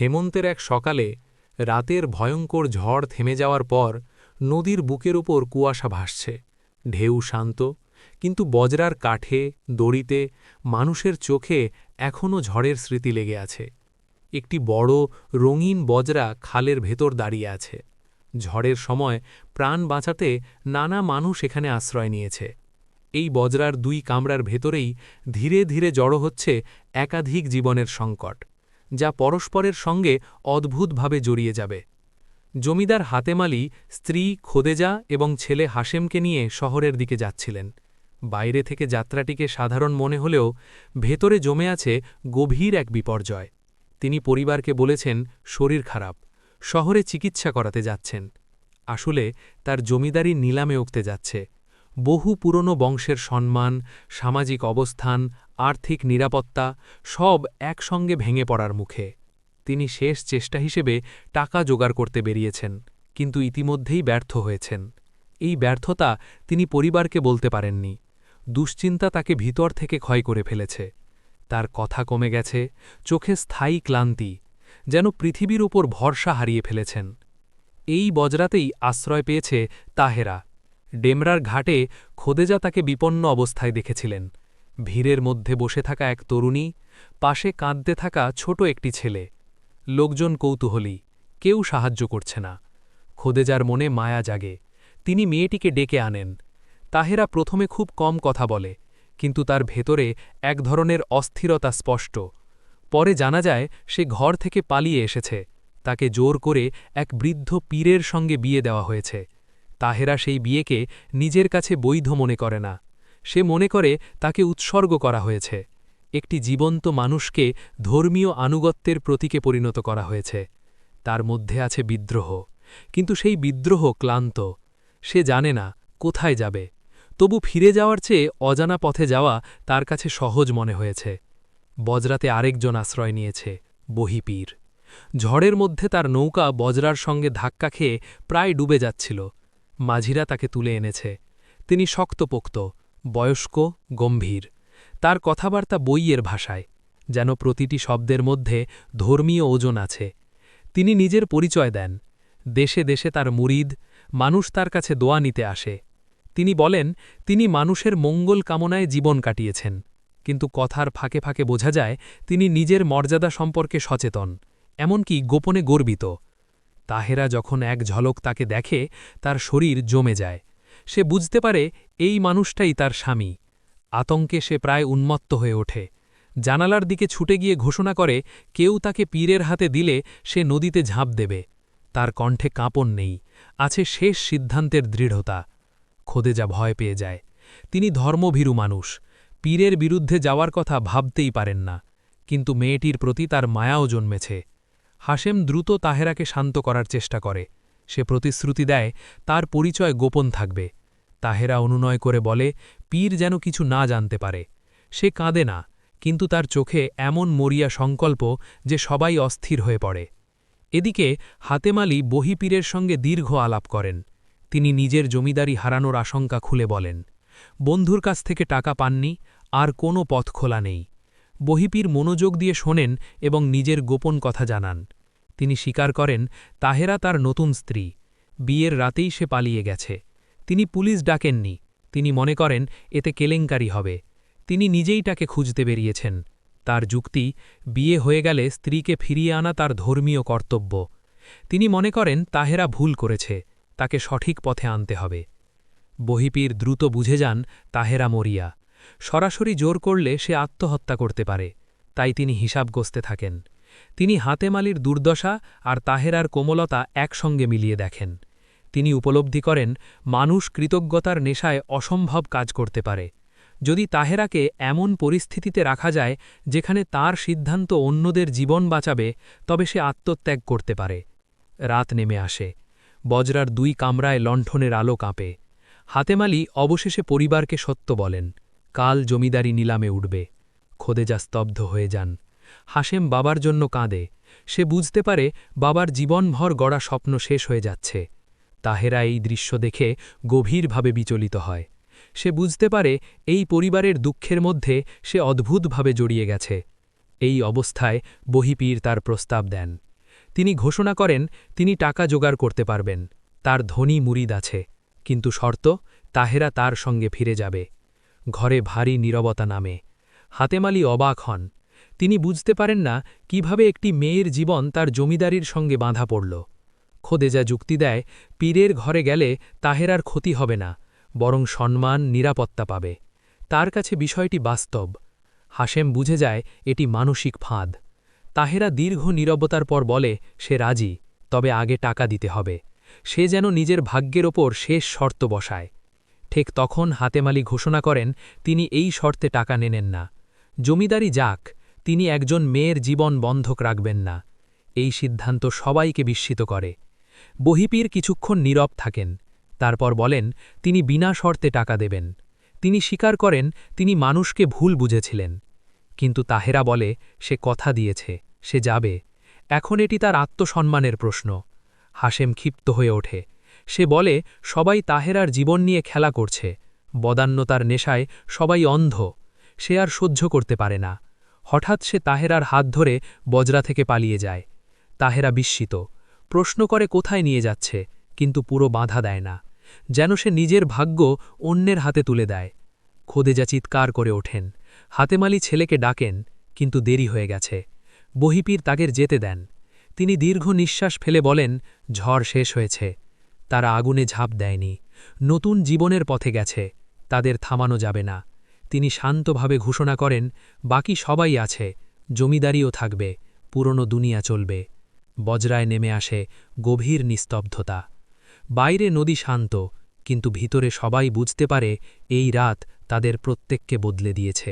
হেমন্তের এক সকালে রাতের ভয়ঙ্কর ঝড় থেমে যাওয়ার পর নদীর বুকের উপর কুয়াশা ভাসছে। ঢেউ শান্ত, কিন্তু বজরার কাঠে, দড়িতে, মানুষের চোখে এখনও ঝড়ের স্মৃতি লেগে আছে। একটি বড় রঙিন বজরা খালের ভেতর দাঁড়িয়ে আছে। ঝড়ের সময় প্রাণ বাঁচাতে নানা মানুষ এখানে আশ্রয় নিয়েছে। এই বজরার দুই কামরার ভেতরেই ধীরে ধীরে জড়ো হচ্ছে একাধিক জীবনের সংকট, যা পরস্পরের সঙ্গে অদ্ভুতভাবে জড়িয়ে যাবে। জমিদার হাতেম আলী স্ত্রী খোদেজা এবং ছেলে হাশেমকে নিয়ে শহরের দিকে যাচ্ছিলেন। বাইরে থেকে যাত্রাটিকে সাধারণ মনে হলেও ভেতরে জমে আছে গভীর এক বিপর্যয়। তিনি পরিবারকে বলেছেন শরীর খারাপ, শহরে চিকিৎসা করাতে যাচ্ছেন। আসলে তার জমিদারি নিলামে উঠতে যাচ্ছে। বহু পুরনো বংশের সম্মান, সামাজিক অবস্থান, আর্থিক নিরাপত্তা সব একসঙ্গে ভেঙে পড়ার মুখে। তিনি শেষ চেষ্টা হিসেবে টাকা জোগাড় করতে বেরিয়েছেন, কিন্তু ইতিমধ্যেই ব্যর্থ হয়েছেন। এই ব্যর্থতা তিনি পরিবারকে বলতে পারেননি। দুশ্চিন্তা তাকে ভিতর থেকে ক্ষয় করে ফেলেছে। তার কথা কমে গেছে, চোখে স্থায়ী ক্লান্তি, যেন পৃথিবীর উপর ভরসা হারিয়ে ফেলেছেন। এই বজরাতেই আশ্রয় পেয়েছে তাহেরা। ডেমরার ঘাটে খোদেজা তাকে বিপন্ন অবস্থায় দেখেছিলেন। ভিড়ের মধ্যে বসে থাকা এক তরুণী, পাশে কাঁদতে থাকা ছোট একটি ছেলে। লোকজন কৌতূহলী, কেউ সাহায্য করছে না। খোদেজার মনে মায়া জাগে। তিনি মেয়েটিকে ডেকে আনেন। তাহেরা প্রথমে খুব কম কথা বলে, কিন্তু তার ভেতরে এক ধরনের অস্থিরতা স্পষ্ট। পরে জানা যায় সে ঘর থেকে পালিয়ে এসেছে। তাকে জোর করে এক বৃদ্ধ পীরের সঙ্গে বিয়ে দেওয়া হয়েছে। তাহেরা সেই বিয়েকে নিজের কাছে বৈধ মনে করে না। সে মনে করে তাকে উৎসর্গ করা হয়েছে। একটি জীবন্ত মানুষকে ধর্মীয় আনুগত্যের প্রতীকে পরিণত করা হয়েছে। তার মধ্যে আছে বিদ্রোহ, কিন্তু সেই বিদ্রোহ ক্লান্ত। সে জানে না কোথায় যাবে, তবু ফিরে যাওয়ার চেয়ে অজানা পথে যাওয়া তার কাছে সহজ মনে হয়েছে। বজরাতে আরেকজন আশ্রয় নিয়েছে, বহিপীর। ঝড়ের মধ্যে তার নৌকা বজরার সঙ্গে ধাক্কা খেয়ে প্রায় ডুবে যাচ্ছিল। মাঝিরা তাকে তুলে এনেছে। তিনি শক্তপোক্ত, বয়স্ক, গম্ভীর। তার কথাবার্তা বইয়ের ভাষায়, যেন প্রতিটি শব্দের মধ্যে ধর্মীয় ওজন আছে। তিনি নিজের পরিচয় দেন। দেশে দেশে তার মুরিদ, মানুষ তার কাছে দোয়া নিতে আসে। তিনি বলেন তিনি মানুষের মঙ্গল কামনায় জীবন কাটিয়েছেন, কিন্তু কথার ফাঁকে ফাঁকে বোঝা যায় তিনি নিজের মর্যাদা সম্পর্কে সচেতন, এমনকি গোপনে গর্বিত। তাহেরা যখন এক ঝলক তাকে দেখে, তার শরীর জমে যায়। সে বুঝতে পারে এই মানুষটাই তার স্বামী। আতঙ্কে সে প্রায় উন্মত্ত হয়ে ওঠে। জানালার দিকে ছুটে গিয়ে ঘোষণা করে কেউ তাকে পীরের হাতে দিলে সে নদীতে ঝাঁপ দেবে। তার কণ্ঠে কাঁপন নেই, আছে শেষ সিদ্ধান্তের দৃঢ়তা। খোদেজা ভয় পেয়ে যায়। তিনি ধর্মভীরু মানুষ, পীরের বিরুদ্ধে যাওয়ার কথা ভাবতেই পারেন না, কিন্তু মেয়েটির প্রতি তার মায়াও জন্মেছে। হাশেম দ্রুত তাহেরাকে শান্ত করার চেষ্টা করে। সে প্রতিশ্রুতি দেয় তার পরিচয় গোপন থাকবে। তাহেরা অনুনয় করে বলে পীর যেন কিছু না জানতে পারে। সে কাঁদে না, কিন্তু তার চোখে এমন মরিয়া সংকল্প যে সবাই অস্থির হয়ে পড়ে। এদিকে হাতেম আলী বহিপীরের সঙ্গে দীর্ঘ আলাপ করেন। তিনি নিজের জমিদারি হারানোর আশঙ্কা খুলে বলেন। বন্ধুর কাছ থেকে টাকা পাননি, আর কোনো পথ খোলা নেই। বহিপীর মনোযোগ দিয়ে শোনেন এবং নিজের গোপন কথা জানান। তিনি স্বীকার করেন তাহেরা তার নতুন স্ত্রী। বিয়ের রাতেই সে পালিয়ে গেছে। তিনি পুলিশ ডাকেননি, তিনি মনে করেন এতে কেলেঙ্কারি হবে। তিনি নিজেই তাকে খুঁজতে বেরিয়েছেন। তার যুক্তি, বিয়ে হয়ে গেলে স্ত্রীকে ফিরিয়ে আনা তার ধর্মীয় কর্তব্য। তিনি মনে করেন তাহেরা ভুল করেছে, তাকে সঠিক পথে আনতে হবে। বহিপীর দ্রুত বুঝে যান তাহেরা মরিয়া। সরাসরি জোর করলে সে আত্মহত্যা করতে পারে, তাই তিনি হিসাব কষতে থাকেন। তিনি হাতেম আলীর দুর্দশা আর তাহেরার কোমলতা একসঙ্গে মিলিয়ে দেখেন। তিনি উপলব্ধি করেন মানুষ কৃতজ্ঞতার নেশায় অসম্ভব কাজ করতে পারে। যদি তাহেরাকে এমন পরিস্থিতিতে রাখা যায় যেখানে তার সিদ্ধান্ত অন্যদের জীবন বাঁচাবে, তবে সে আত্মত্যাগ করতে পারে। রাত নেমে আসে। বজরার দুই কামরায় লণ্ঠনের আলো কাঁপে। হাতেম আলী অবশেষে পরিবারকে সত্য বলেন, কাল জমিদারি নিলামে উঠবে। খোদেজা স্তব্ধ হয়ে যান। হাশেম বাবার জন্য কাঁদে। সে বুঝতে পারে বাবার জীবনভর গড়া স্বপ্ন শেষ হয়ে যাচ্ছে। তাহেরা এই দৃশ্য দেখে গভীরভাবে বিচলিত হয়। সে বুঝতে পারে এই পরিবারের দুঃখের মধ্যে সে অদ্ভুতভাবে জড়িয়ে গেছে। এই অবস্থায় বহিপীর তার প্রস্তাব দেন। তিনি ঘোষণা করেন তিনি টাকা জোগাড় করতে পারবেন, তার ধনী মুরিদ আছে, কিন্তু শর্ত তাহেরা তার সঙ্গে ফিরে যাবে। ঘরে ভারী নীরবতা নামে। হাতেম আলী অবাক হন। তিনি বুঝতে পারেন না কিভাবে একটি মেয়ের জীবন তার জমিদারির সঙ্গে বাঁধা পড়ল। খোদেজা যুক্তি দেয়, পীরের ঘরে গেলে তাহেরার ক্ষতি হবে না, বরং সম্মান নিরাপত্তা পাবে। তার কাছে বিষয়টি বাস্তব। হাশেম বুঝে যায় এটি মানসিক ফাঁদ। তাহেরা দীর্ঘ নীরবতার পর বলে সে রাজি, তবে আগে টাকা দিতে হবে। সে যেন নিজের ভাগ্যের ওপর শেষ শর্ত বসায়। ঠিক তখন হাতেম আলী ঘোষণা করেন তিনি এই শর্তে টাকা নেনেন না। জমিদারি যাক, তিনি একজন মেয়ের জীবন বন্ধক রাখবেন না। এই সিদ্ধান্ত সবাইকে বিস্মিত করে। বহিপীর কিছুক্ষণ নীরব থাকেন, তারপর বলেন তিনি বিনা শর্তে টাকা দেবেন। তিনি স্বীকার করেন তিনি মানুষকে ভুল বুঝেছিলেন। কিন্তু তাহেরা বলে সে কথা দিয়েছে, সে যাবে। এখন এটি তার আত্মসম্মানের প্রশ্ন। হাশেম ক্ষিপ্ত হয়ে ওঠে। সে বলে সবাই তাহেরার জীবন নিয়ে খেলা করছে, বদান্যতার নেশায় সবাই অন্ধ। সে আর সহ্য করতে পারে না। হঠাৎ সে তাহেরার হাত ধরে বজরা থেকে পালিয়ে যায়। তাহেরা বিস্মিত, প্রশ্ন করে কোথায় নিয়ে যাচ্ছে, কিন্তু পুরো বাধা দেয় না, যেন সে নিজের ভাগ্য অন্যের হাতে তুলে দেয়। খোদেজা চিৎকার করে ওঠেন। হাতেম আলী ছেলেকে ডাকেন, কিন্তু দেরি হয়ে গেছে। বহিপীর তাকে যেতে দেন। তিনি দীর্ঘ নিঃশ্বাস ফেলে বলেন ঝড় শেষ হয়েছে। তারা আগুনে ঝাঁপ দেয়নি, নতুন জীবনের পথে গেছে, তাদের থামানো যাবে না। তিনি শান্তভাবে ঘোষণা করেন বাকি সবাই আছে, জমিদারিও থাকবে, পুরনো দুনিয়া চলবে। বজরায় নেমে আসে গভীর নিস্তব্ধতা। বাইরে নদী শান্ত, কিন্তু ভিতরে সবাই বুঝতে পারে এই রাত তাদের প্রত্যেককে বদলে দিয়েছে।